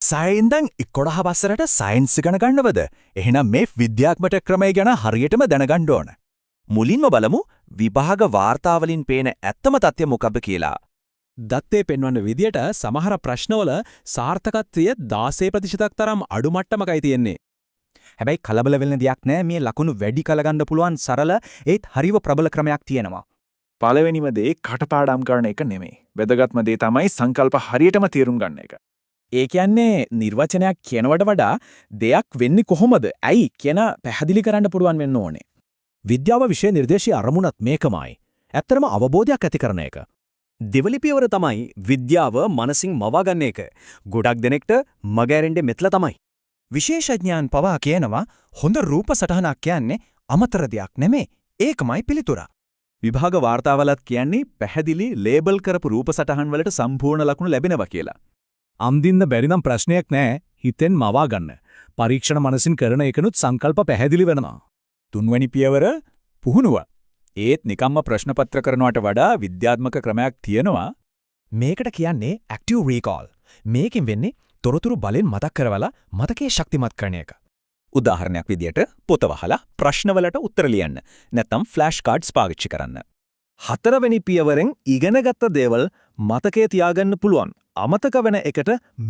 සයින්දන් 11 වසරට science ඉගෙන ගන්නවද? එහෙනම් මේ විද්‍යාත්මක ක්‍රමය ගැන හරියටම දැනගන්න ඕන. මුලින්ම බලමු විභාග වාර්තාවලින් පේන ඇත්තම තත්ත්වය මොකක්ද කියලා. දත්තේ පෙන්වන්න විදියට සමහර ප්‍රශ්නවල සාර්ථකත්වය 16% තරම් අඩු මට්ටමකයි තියෙන්නේ. හැබැයි කලබල වෙන්න දෙයක් නැහැ. මේ ලකුණු වැඩි කලගන්න පුළුවන් සරල ඒත් හරිව ප්‍රබල ක්‍රමයක් තියෙනවා. පළවෙනිම දේ කටපාඩම් කරන එක නෙමෙයි. වැදගත්ම දේ තමයි සංකල්ප හරියටම තේරුම් ගන්න එක. ඒ කියන්නේ නිර්වචනයක් කියනවට වඩා දෙයක් වෙන්නේ කොහොමද? ඇයි කියන පැහැදිලි කරන්න පුළුවන් වෙන්න ඕනේ. විද්‍යාව විෂය නිර්දේශී අරමුණත් මේකමයි. ඇත්තරම අවබෝධයක් ඇති කරන එක. දෙවලි පියවර තමයි විද්‍යාව මනසින් මවා ගන්න එක. ගොඩක් දෙනෙක්ට මගහැරෙන්නේ මෙතන තමයි. විශේෂඥයන් පවා කියනවා හොඳ රූප සටහනක් කියන්නේ අමතර දෙයක් නෙමෙයි. ඒකමයි පිළිතුර. විභාග වාර්තාවලත් කියන්නේ පැහැදිලි ලේබල් කරපු රූප සටහන් වලට සම්පූර්ණ ලකුණු ලැබෙනවා කියලා. අම්දින්න බැරි නම් ප්‍රශ්නයක් නැහැ. හිතෙන් මවා ගන්න. පරීක්ෂණ මනසින් කරන එකනුත් සංකල්ප පැහැදිලි වෙනවා. තුන්වැනි පියවර පුහුණුව. ඒත් නිකම්ම ප්‍රශ්න පත්‍ර කරනවට වඩා විද්‍යාත්මක ක්‍රමයක් තියෙනවා. මේකට කියන්නේ ඇක්ටිව් රීකෝල්. මේකෙන් වෙන්නේ තොරතුරු බලෙන් මතක් කරවලා මතකයේ ශක්තිමත් කරන එක. උදාහරණයක් විදියට පොත වහලා ප්‍රශ්නවලට උත්තර ලියන්න. නැත්නම් ෆ්ලෑෂ් කාඩ්ස් පාවිච්චි කරන්න. හතරවෙනි පියවරෙන් ඉගෙනගත්ත දේවල් මතකයේ තියාගන්න පුළුවන්. අමතක වෙන එකට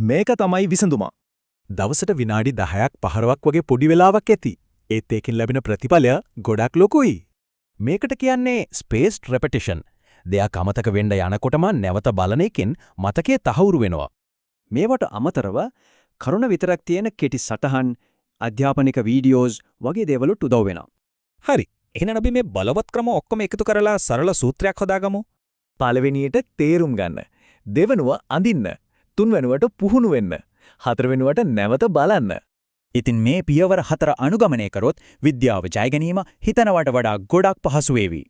මේක තමයි විසඳුම. දවසට විනාඩි 10ක් 15ක් වගේ පොඩි වෙලාවක් ඇති. ඒත් ඒකෙන් ලැබෙන ප්‍රතිඵලය ගොඩක් ලොකුයි. මේකට කියන්නේ ස්පේස්ඩ් රෙපිටිෂන්. දෙයක් අමතක වෙන්න යනකොටම නැවත බලන එකෙන් මතකයේ තහවුරු වෙනවා. මේවට අමතරව කරුණ විතරක් තියෙන කෙටි සටහන්, අධ්‍යාපනික වීඩියෝස් වගේ දේවලුත් උදව් වෙනවා. හරි. එහෙනම් අපි මේ බලවත් ක්‍රම ඔක්කොම එකතු කරලා සරල සූත්‍රයක් හදාගමු. පළවෙනියට තේරුම් ගන්න. දෙවනුව අඳින්න. තුන්වෙනුවට පුහුණු වෙන්න. හතරවෙනුවට නැවත බලන්න. ඉතින් මේ පියවර 4 අනුගමනය කරොත් විද්‍යාව ජය ගැනීම හිතනවට වඩා ගොඩක් පහසු වේවි.